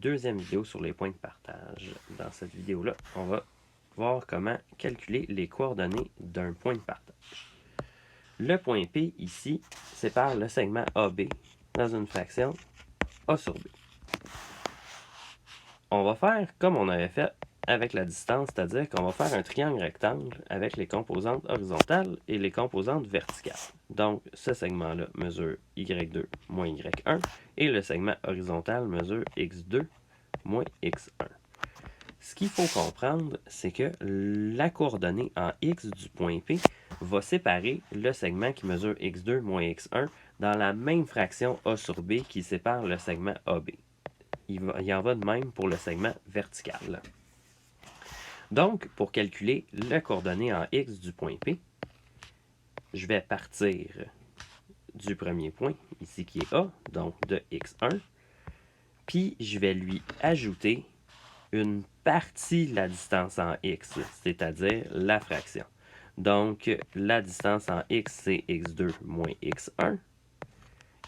deuxième vidéo sur les points de partage. Dans cette vidéo-là, on va voir comment calculer les coordonnées d'un point de partage. Le point P, ici, sépare le segment AB dans une fraction A sur B. On va faire comme on avait fait avec la distance, c'est-à-dire qu'on va faire un triangle rectangle avec les composantes horizontales et les composantes verticales. Donc, ce segment-là mesure Y2 moins Y1 et le segment horizontal mesure X2 moins X1. Ce qu'il faut comprendre, c'est que la coordonnée en X du point P va séparer le segment qui mesure X2 moins X1 dans la même fraction A sur B qui sépare le segment AB. Il en va de même pour le segment vertical. Donc, pour calculer la coordonnée en X du point P, je vais partir du premier point, ici qui est A, donc de X1, puis je vais lui ajouter une partie de la distance en X, c'est-à-dire la fraction. Donc, la distance en X, c'est X2 moins X1,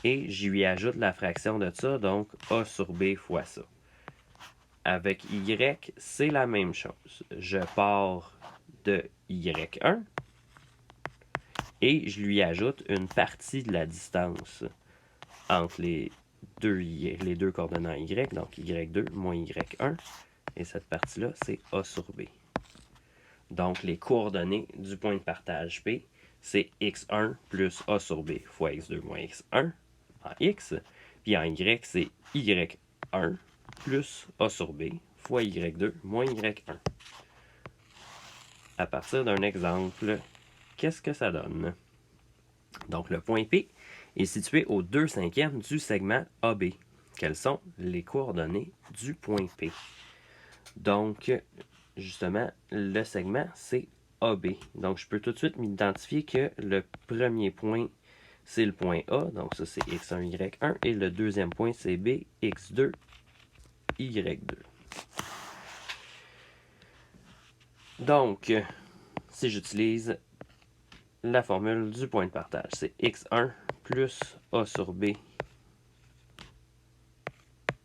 et je lui ajoute la fraction de ça, donc A sur B fois ça. Avec Y, c'est la même chose. Je pars de Y1 et je lui ajoute une partie de la distance entre les deux coordonnées en Y, donc Y2 moins Y1. Et cette partie-là, c'est A sur B. Donc, les coordonnées du point de partage P, c'est X1 plus A sur B fois X2 moins X1 en X. Puis en Y, c'est Y1 plus A sur B fois Y2 moins Y1. À partir d'un exemple, qu'est-ce que ça donne? Donc, le point P est situé au 2/5 du segment AB. Quelles sont les coordonnées du point P? Donc, justement, le segment, c'est AB. Donc, je peux tout de suite m'identifier que le premier point, c'est le point A. Donc, ça, c'est X1, Y1. Et le deuxième point, c'est B, X2, Y2. Donc, si j'utilise la formule du point de partage, c'est X1 plus A sur B,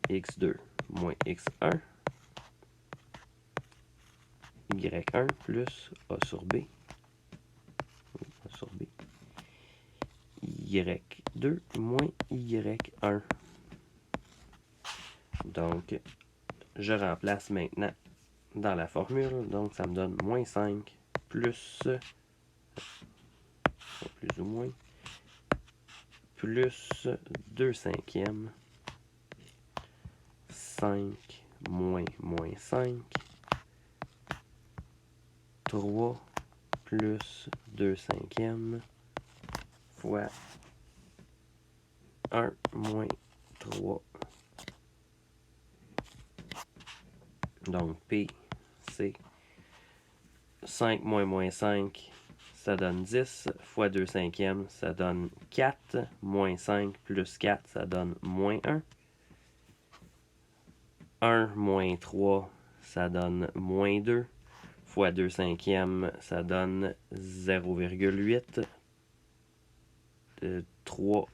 X2 moins X1, Y1 plus A sur B, A sur B, Y2 moins Y1. Donc, je remplace maintenant dans la formule. Donc, ça me donne moins 5 plus, plus ou moins, plus 2/5, 5 moins moins 5, 3 plus 2/5 fois 1 moins 3. Donc, P, c'est 5 moins moins 5, ça donne 10, fois 2/5, ça donne 4, moins 5 plus 4, ça donne moins 1. 1 moins 3, ça donne moins 2, fois 2/5, ça donne 0,8. 3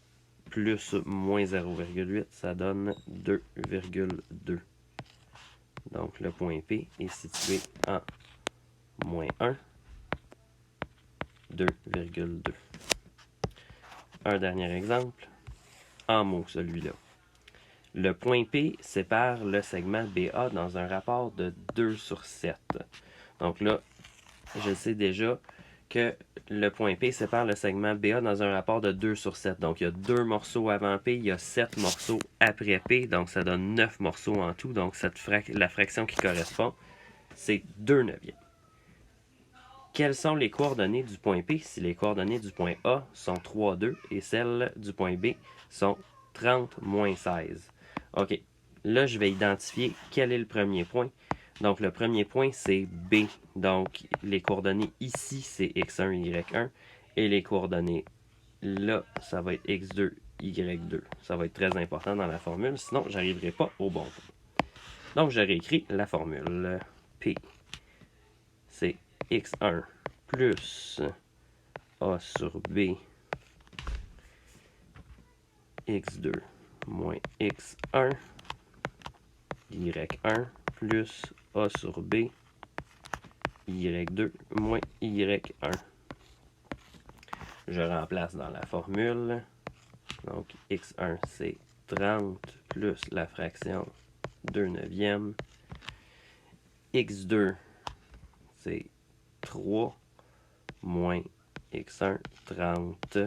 plus moins 0,8, ça donne 2,2. Donc, le point P est situé en moins 1, 2,2. Un dernier exemple, en mots celui-là. Le point P sépare le segment BA dans un rapport de 2 sur 7. Donc là, je sais déjà que le point P sépare le segment BA dans un rapport de 2 sur 7. Donc, il y a 2 morceaux avant P, il y a 7 morceaux après P. Donc, ça donne 9 morceaux en tout. Donc, la fraction qui correspond, c'est 2/9. Quelles sont les coordonnées du point P si les coordonnées du point A sont 3, 2 et celles du point B sont 30, moins 16? OK. Là, je vais identifier quel est le premier point. Donc, le premier point, c'est B. Donc, les coordonnées ici, c'est X1, Y1. Et les coordonnées là, ça va être X2, Y2. Ça va être très important dans la formule, sinon, je n'arriverai pas au bon point. Donc, je réécris la formule. P, c'est X1 plus A sur B, X2 moins X1, Y1 plus A sur B, Y2 moins Y1. Je remplace dans la formule. Donc, X1, c'est 30 plus la fraction 2/9. X2, c'est 3 moins X1, 30.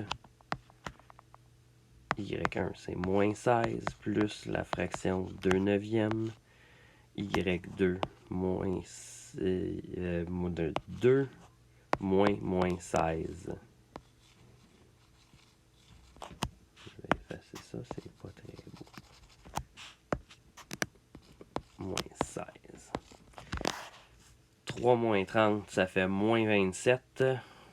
Y1, c'est moins 16 plus la fraction 2/9. Y2, moins 2 moins 16. Je vais effacer ça, c'est pas très beau. Moins 16. 3 moins 30, ça fait moins 27.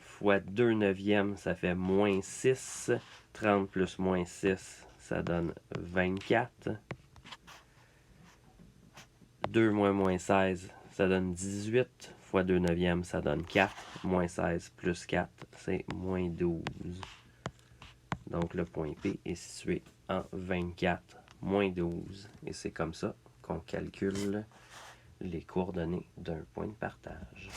Fois 2/9, ça fait moins 6. 30 plus moins 6, ça donne 24. 2 moins 16, ça donne 18. Fois 2/9, ça donne 4. Moins 16 plus 4, c'est moins 12. Donc le point P est situé en 24 moins 12. Et c'est comme ça qu'on calcule les coordonnées d'un point de partage.